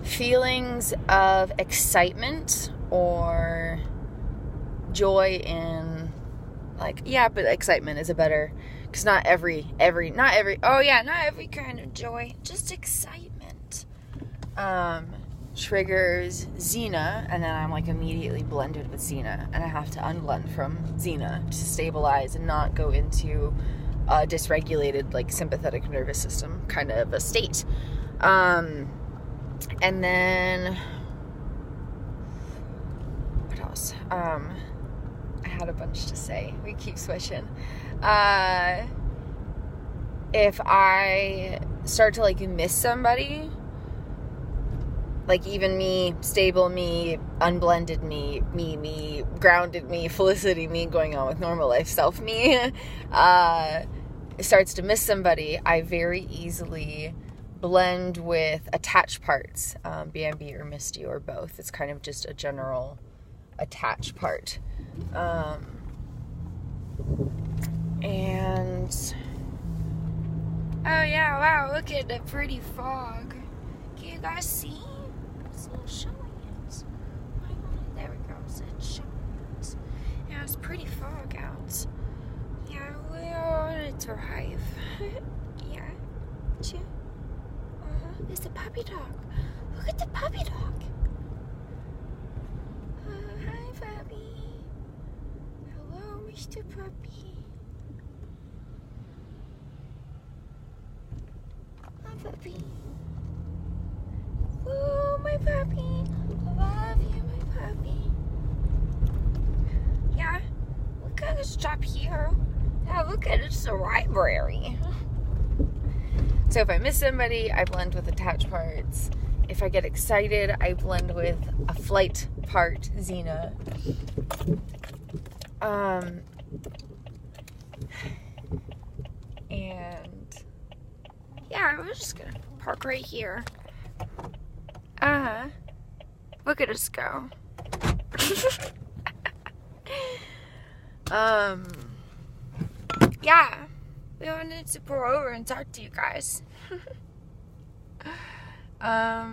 feelings of excitement or joy in, like, yeah, but excitement is a better, because not every kind of joy, just excitement, triggers Xena, and then I'm like immediately blended with Xena, and I have to unblend from Xena to stabilize and not go into a dysregulated, like, sympathetic nervous system kind of a state. And then what else? I had a bunch to say. We keep switching. If I start to, like, miss somebody, like, even me, stable me, unblended me, grounded me, Felicity me, going on with normal life self me, starts to miss somebody, I very easily blend with attached parts, Bambi or Misty or both. It's kind of just a general attached part. And, oh yeah, wow, look at the pretty fog. Can you guys see? It's not showing it. There we go, it's showing it. Yeah, it's pretty fog out. Yeah, we're on a drive. Yeah, sure. It's the puppy dog. Look at the puppy dog. Hi, puppy. Hello, Mr. Puppy. Hi, puppy. Oh, my puppy. I love you, my puppy. Yeah, we gotta stop here. Yeah, look at it. It's a library. So if I miss somebody, I blend with attached parts. If I get excited, I blend with a flight part, Xena. And yeah, we're just gonna park right here. Look at us go. Yeah. We wanted to pull over and talk to you guys. I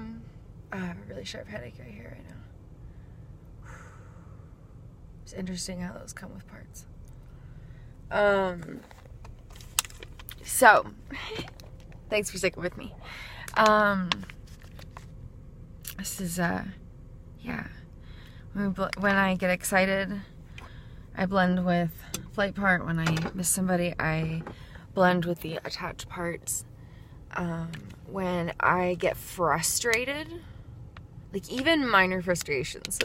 have a really sharp headache right here right now. It's interesting how those come with parts. So, thanks for sticking with me. This is, yeah. When I get excited, I blend with flight part. When I miss somebody, I blend with the attached parts. When I get frustrated, like even minor frustrations,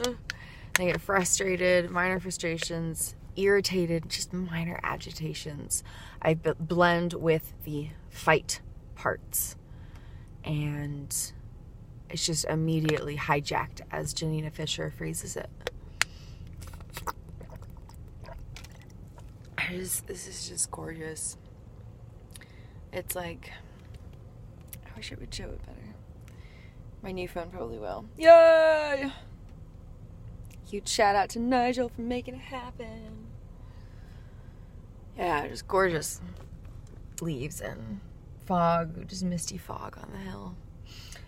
I get frustrated, minor frustrations, irritated, just minor agitations, I blend with the fight parts. And it's just immediately hijacked, as Janina Fisher phrases it. This is just gorgeous. It's like, I wish it would show it better. My new phone probably will. Yay! Huge shout out to Nigel for making it happen. Yeah, just gorgeous leaves and fog, just misty fog on the hill.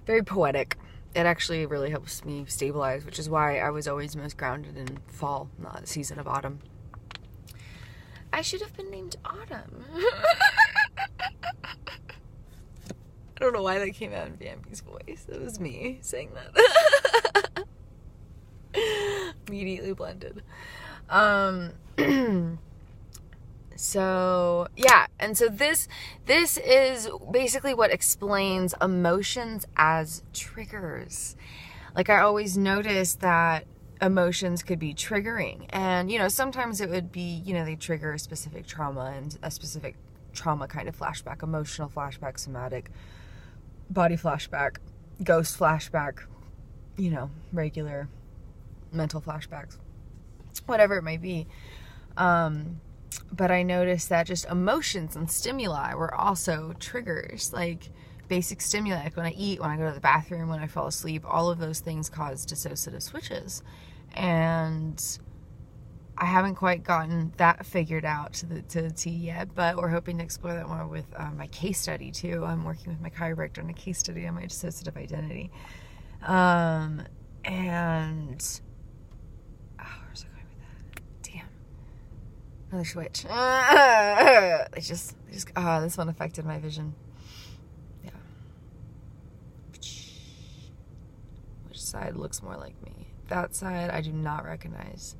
Very poetic. It actually really helps me stabilize, which is why I was always most grounded in fall, not the season of autumn. I should have been named Autumn. I don't know why that came out in Bambi's voice. It was me saying that. Immediately blended. So yeah, and so this is basically what explains emotions as triggers. Like, I always notice that emotions could be triggering, and sometimes it would be, they trigger a specific trauma, and a specific trauma kind of flashback, emotional flashback, somatic, body flashback, ghost flashback, regular mental flashbacks, whatever it might be. But I noticed that just emotions and stimuli were also triggers, like basic stimuli, like when I eat, when I go to the bathroom, when I fall asleep, all of those things cause dissociative switches. And I haven't quite gotten that figured out to the T yet, but we're hoping to explore that more with my case study too. I'm working with my chiropractor on a case study on my dissociative identity. And where's I going with that? Damn. Another switch. This one affected my vision. Yeah. Which side looks more like me? That side I do not recognize.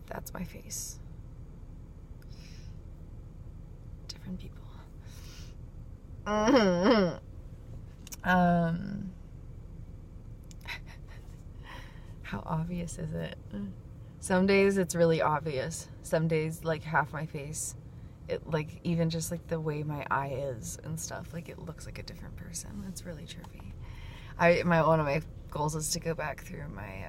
That's my face. Different people. How obvious is it? Some days it's really obvious. Some days, like, half my face, it, like, even just like the way my eye is and stuff, like, it looks like a different person. It's really trippy. One of my goals is to go back through my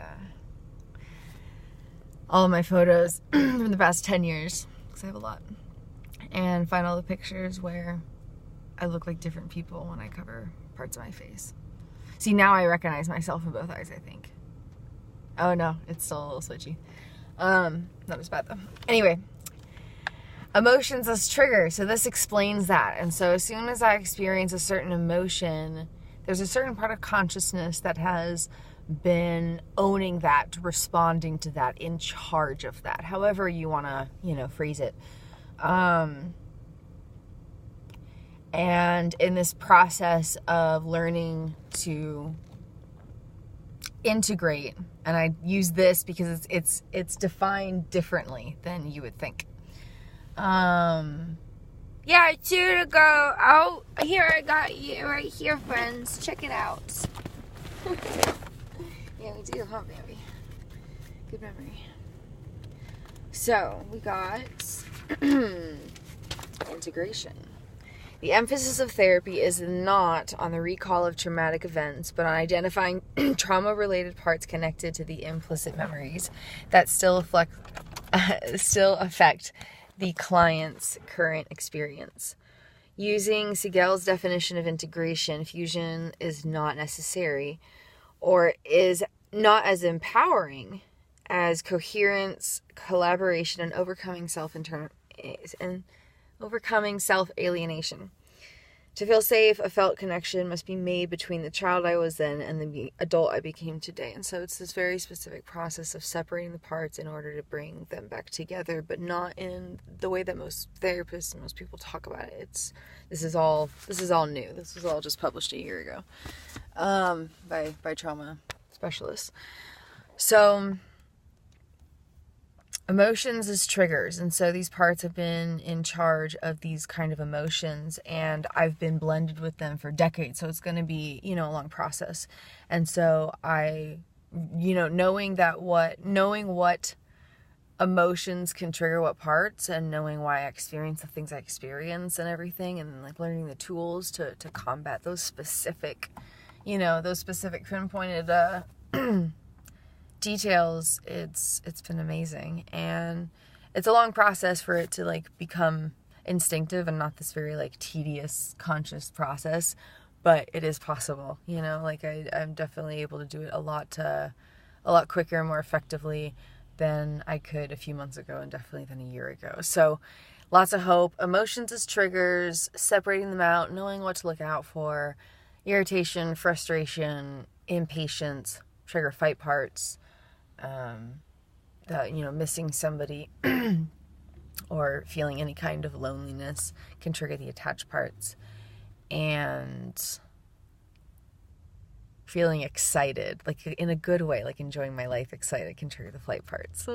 all of my photos from the past 10 years, because I have a lot, and find all the pictures where I look like different people when I cover parts of my face. See, now I recognize myself in both eyes, I think. Oh no, it's still a little switchy. Not as bad though. Anyway, emotions as trigger. So this explains that. And so as soon as I experience a certain emotion, there's a certain part of consciousness that has been owning that, responding to that, in charge of that, however you want to, phrase it. And in this process of learning to integrate, and I use this because it's defined differently than you would think. Yeah, 2 to go. Oh, here, I got you right here, friends. Check it out. Yeah, we do, huh, baby? Good memory. So, we got integration. The emphasis of therapy is not on the recall of traumatic events, but on identifying trauma-related parts connected to the implicit memories that still affect the client's current experience. Using Siegel's definition of integration, fusion is not necessary, or is not as empowering as coherence, collaboration, and overcoming self-alienation. To feel safe, a felt connection must be made between the child I was then and the adult I became today. And so it's this very specific process of separating the parts in order to bring them back together, but not in the way that most therapists and most people talk about it. This is all new. This was all just published a year ago, by trauma specialists. So, emotions as triggers. And so these parts have been in charge of these kind of emotions, and I've been blended with them for decades. So it's going to be, a long process. And so knowing what emotions can trigger what parts, and knowing why I experience the things I experience and everything, and like learning the tools to combat those specific, pinpointed, details, it's been amazing. And it's a long process for it to like become instinctive and not this very like tedious conscious process, but it is possible. I'm definitely able to do it a lot quicker and more effectively than I could a few months ago, and definitely than a year ago. So lots of hope. Emotions as triggers, separating them out, knowing what to look out for: irritation, frustration, impatience, trigger fight parts, missing somebody or feeling any kind of loneliness can trigger the attached parts, and feeling excited, like in a good way, like enjoying my life, excited, can trigger the flight parts.